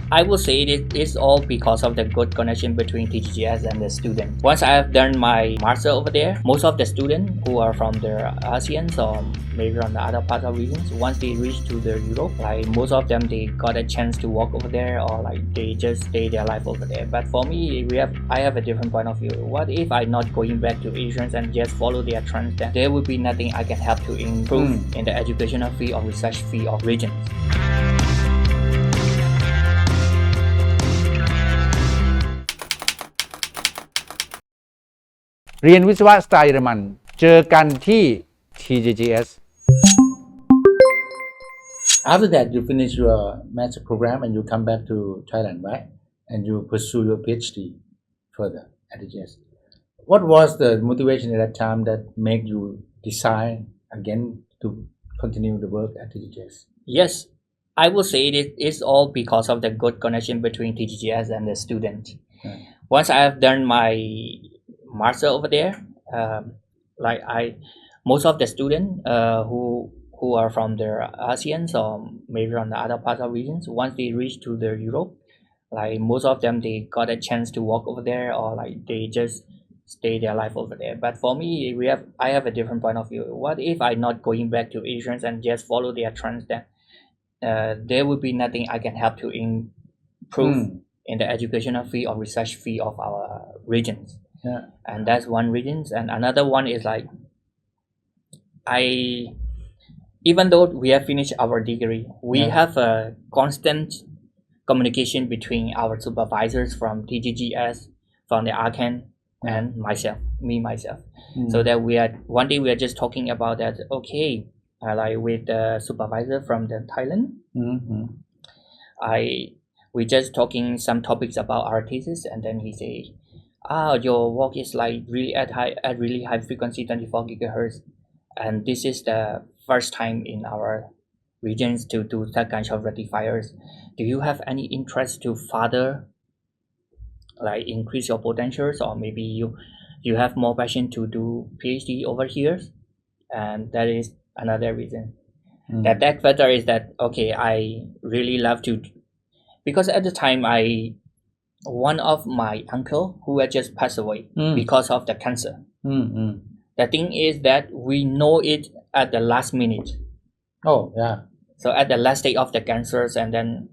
I would say it is all because of the good connection between TGGS and the student. Once I have done my master over there, most of the students who are from the ASEAN or maybe from the other parts of regions, once they reach to the Europe, like most of them they got a chance to work over there or like they just stay their life over there. But for me, I have a different point of view. What if I'm not going back to Asians and just follow their trends? Then there would be nothing I can help to improve in the educational field or research field of regions. เรียนวิศวะสไตล์เยอรมันเจอกันที่ TGGS After that, you finish your master program and you come back to Thailand, right? And you pursue your PhD further at TGS. What was the motivation at that time that made you decide again to continue the work at TGGS? Yes, I would say it is all because of the good connection between TGGS and the student. Once I have done my master over there, most of the students who are from the ASEAN or maybe from the other parts of regions, once they reach to the Europe, like most of them they got a chance to work over there or like they just stay their life over there. But for me, I have a different point of view. What if I'm not going back to Asians and just follow their trends? Then there would be nothing I can help to improve in the educational field or research field of our regions. Yeah. And that's one reason. And another one is like even though we have finished our degree, we have a constant communication between our supervisors from TGGS, from the ARCAN, and myself. So that one day we are just talking about that. Okay, like with the supervisor from the Thailand, we just talking some topics about our thesis, and then he say, your work is like really at really high frequency, 24 gigahertz, and this is the first time in our regions to do that kind of rectifiers. Do you have any interest to further like increase your potentials, or maybe you have more passion to do PhD over here? And that is another reason. That factor is that okay, I really love to, because at the time one of my uncle who had just passed away because of the cancer. The thing is that we know it at the last minute. Oh, yeah. So at the last stage of the cancers, and then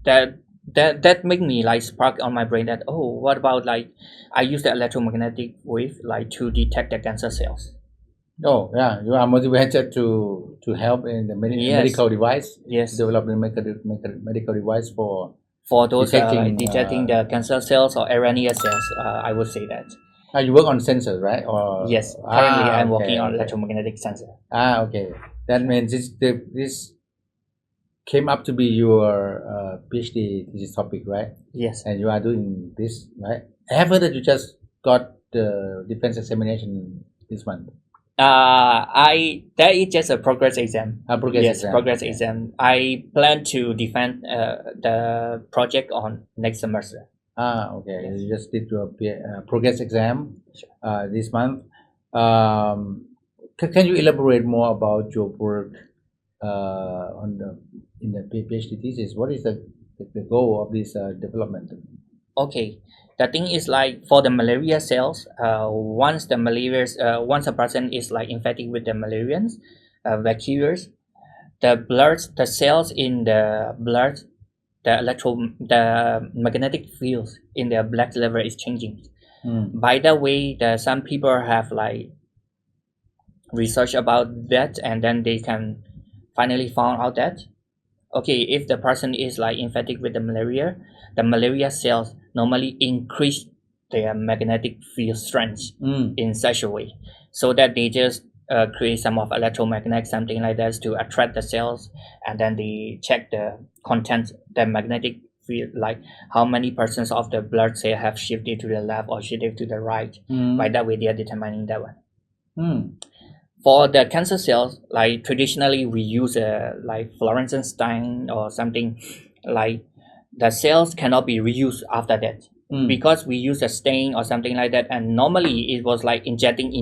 that make me like spark on my brain that what about like I use the electromagnetic wave like to detect the cancer cells. Oh, yeah. You are motivated to help in the medical device. Yes. Develop the medical device for those detecting the cancer cells or erroneous cells. I would say that. You work on sensors, right? Or yes, currently I'm working on electromagnetic sensor. Okay. That means this came up to be your PhD thesis topic, right? Yes. And you are doing this, right? I have heard that you just got the defense examination this month. That is just a progress exam. Progress exam. I plan to defend the project on next semester. Okay. You just did your progress exam this month. Can you elaborate more about your work in the PhD thesis? What is the goal of this development? Okay. The thing is like for the malaria cells, once a person is like infected with the malarians, bacteria, the cells in the blood, the magnetic fields in their blood level is changing. By that way, some people have like research about that, and then they can finally found out that okay, if the person is like infected with the malaria cells normally increase their magnetic field strength in such a way, so that they just create some of electromagnetic something like that to attract the cells, and then they check the content, the magnetic field, like how many percent of the blood cell have shifted to the left or shifted to the right. By that way, they are determining that one. For the cancer cells, like traditionally we use like fluorescent stain or something, like the cells cannot be reused after that because we use a stain or something like that, and normally it was like injecting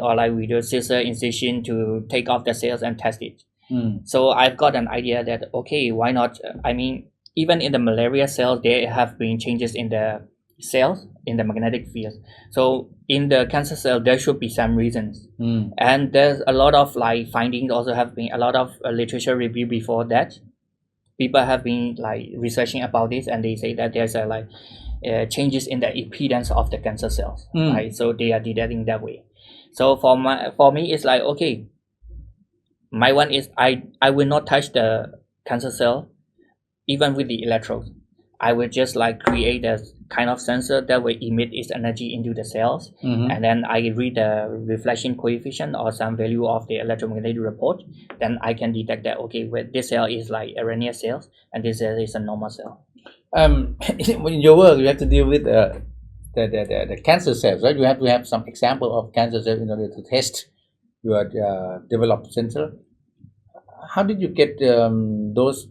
or like we do scissor incision to take off the cells and test it. So I've got an idea that okay, why not? I mean, even in the malaria cells, there have been changes in the cells in the magnetic field. So in the cancer cell, there should be some reasons, and there's a lot of like findings. Also, have been a lot of literature review before that. People have been like researching about this, and they say that there's a like changes in the impedance of the cancer cells, right? So they are detecting that way. So for me, it's like okay. My one is I will not touch the cancer cell, even with the electrodes. I will just like create a kind of sensor that will emit its energy into the cells, and then I read the reflection coefficient or some value of the electromagnetic report. Then I can detect that okay, well, this cell is like erroneous cells, and this cell is a normal cell. In your work, you have to deal with the cancer cells, right? You have to have some example of cancer cells in order to test your developed sensor. How did you get those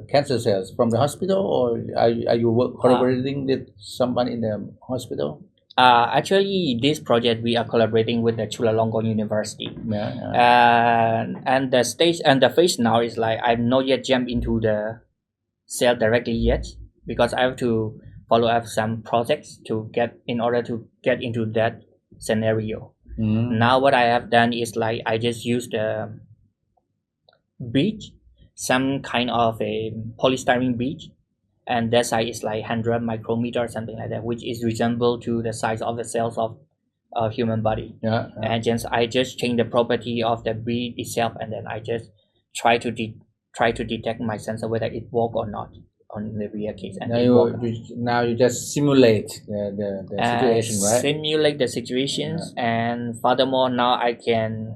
cancer cells from the hospital, or are you collaborating with someone in the hospital? Actually, this project we are collaborating with the Chulalongkorn University. And the stage and the phase now is like I'm not yet jumped into the cell directly yet because I have to follow up some projects to get in order to get into that scenario. Now what I have done is like I just use the bead, some kind of a polystyrene bead, and that size is like 100 micrometer or something like that, which is resemble to the size of the cells of a human body. And I just change the property of the bead itself, and then I just try to detect my sensor whether it work or not on the real case. And now you just simulate the situation, right? Simulate the situations, and furthermore, now I can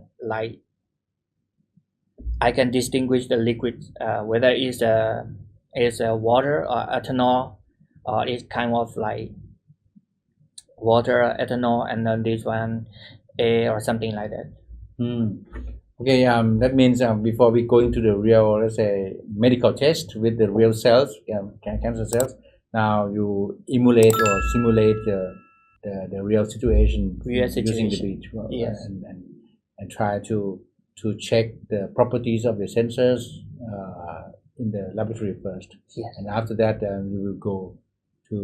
distinguish the liquid, whether it's a water or ethanol, or it's kind of like water, ethanol, and then this one air or something like that. Okay, that means before we go into the real, let's say, medical test with the real cells, cancer cells, now you emulate or simulate the real situation using the bead, yes. and try to check the properties of the sensors in the laboratory first. Yes. And after that, you will go to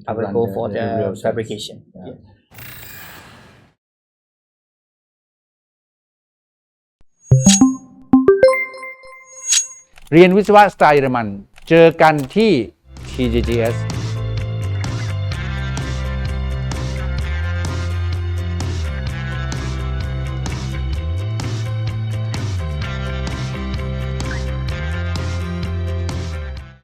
I will go for the real fabrication. Yeah. Yes. เรียนวิศวะสไตล์เยอรมันเจอกันที่ TGGS